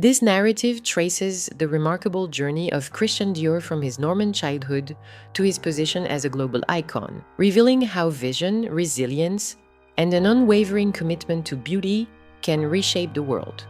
This narrative traces the remarkable journey of Christian Dior from his Norman childhood to his position as a global icon, revealing how vision, resilience, and an unwavering commitment to beauty can reshape the world.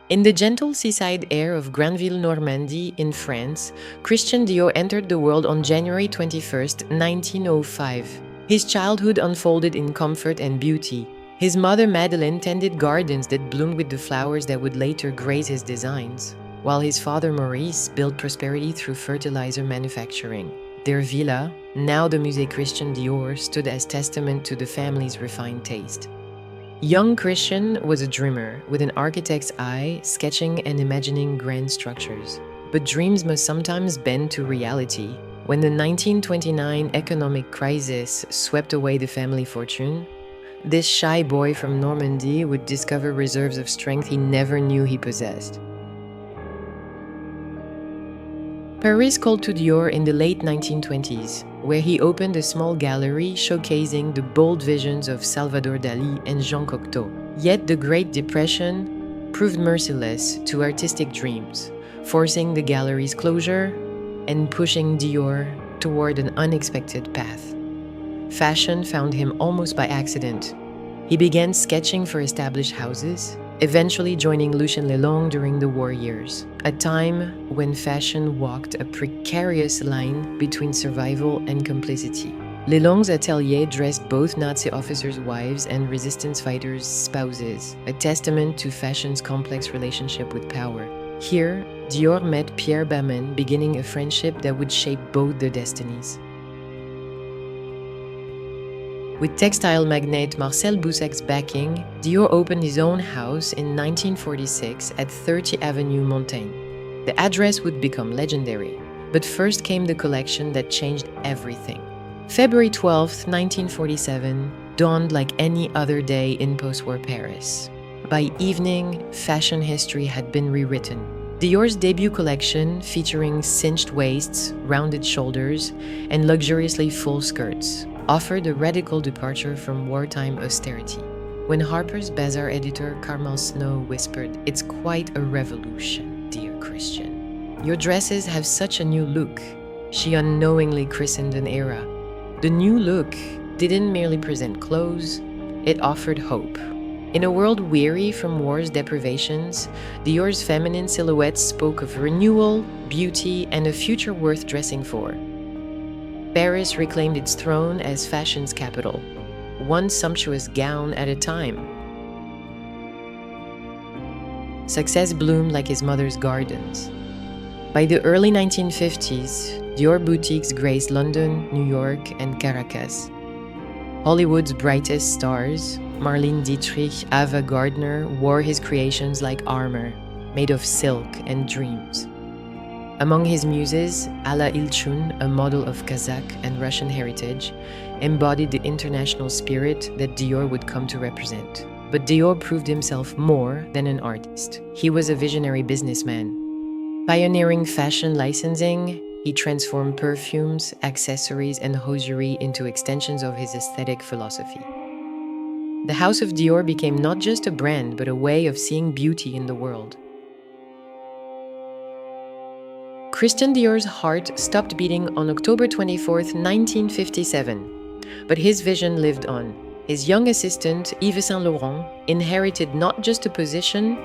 In the gentle seaside air of Granville, Normandy, in France, Christian Dior entered the world on January 21, 1905. His childhood unfolded in comfort and beauty. His mother Madeleine tended gardens that bloomed with the flowers that would later grace his designs, while his father Maurice built prosperity through fertilizer manufacturing. Their villa, now the Musée Christian Dior, stood as testament to the family's refined taste. Young Christian was a dreamer with an architect's eye, sketching and imagining grand structures. But dreams must sometimes bend to reality. When the 1929 economic crisis swept away the family fortune, this shy boy from Normandy would discover reserves of strength he never knew he possessed. Paris called to Dior in the late 1920s, where he opened a small gallery showcasing the bold visions of Salvador Dali and Jean Cocteau. Yet the Great Depression proved merciless to artistic dreams, forcing the gallery's closure and pushing Dior toward an unexpected path. Fashion found him almost by accident. He began sketching for established houses, eventually joining Lucien Lelong during the war years, a time when fashion walked a precarious line between survival and complicity. Lelong's atelier dressed both Nazi officers' wives and resistance fighters' spouses, a testament to fashion's complex relationship with power. Here, Dior met Pierre Balmain, beginning a friendship that would shape both their destinies. With textile magnate Marcel Boussac's backing, Dior opened his own house in 1946 at 30 Avenue Montaigne. The address would become legendary, but first came the collection that changed everything. February 12, 1947, dawned like any other day in post-war Paris. By evening, fashion history had been rewritten. Dior's debut collection, featuring cinched waists, rounded shoulders, and luxuriously full skirts, offered a radical departure from wartime austerity. When Harper's Bazaar editor Carmel Snow whispered, "It's quite a revolution, dear Christian. Your dresses have such a new look," she unknowingly christened an era. The new look didn't merely present clothes, it offered hope. In a world weary from war's deprivations, Dior's feminine silhouettes spoke of renewal, beauty, and a future worth dressing for. Paris reclaimed its throne as fashion's capital, one sumptuous gown at a time. Success bloomed like his mother's gardens. By the early 1950s, Dior boutiques graced London, New York, and Caracas. Hollywood's brightest stars, Marlene Dietrich, Ava Gardner, wore his creations like armor, made of silk and dreams. Among his muses, Alla Ilchun, a model of Kazakh and Russian heritage, embodied the international spirit that Dior would come to represent. But Dior proved himself more than an artist. He was a visionary businessman. Pioneering fashion licensing, he transformed perfumes, accessories, and hosiery into extensions of his aesthetic philosophy. The House of Dior became not just a brand, but a way of seeing beauty in the world. Christian Dior's heart stopped beating on October 24, 1957, but his vision lived on. His young assistant, Yves Saint Laurent, inherited not just a position,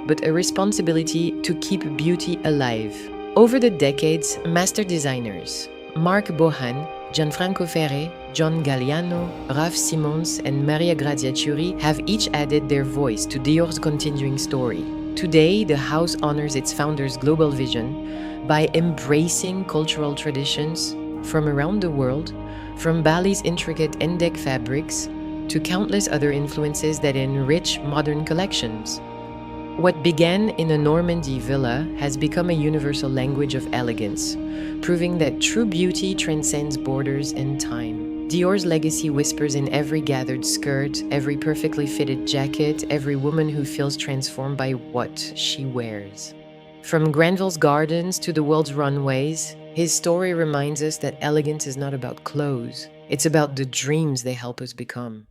but a responsibility to keep beauty alive. Over the decades, master designers Marc Bohan, Gianfranco Ferré, John Galliano, Raf Simons, and Maria Grazia Chiuri have each added their voice to Dior's continuing story. Today, the house honors its founder's global vision by embracing cultural traditions from around the world, from Bali's intricate endek fabrics to countless other influences that enrich modern collections. What began in a Normandy villa has become a universal language of elegance, proving that true beauty transcends borders and time. Dior's legacy whispers in every gathered skirt, every perfectly fitted jacket, every woman who feels transformed by what she wears. From Granville's gardens to the world's runways, his story reminds us that elegance is not about clothes. It's about the dreams they help us become.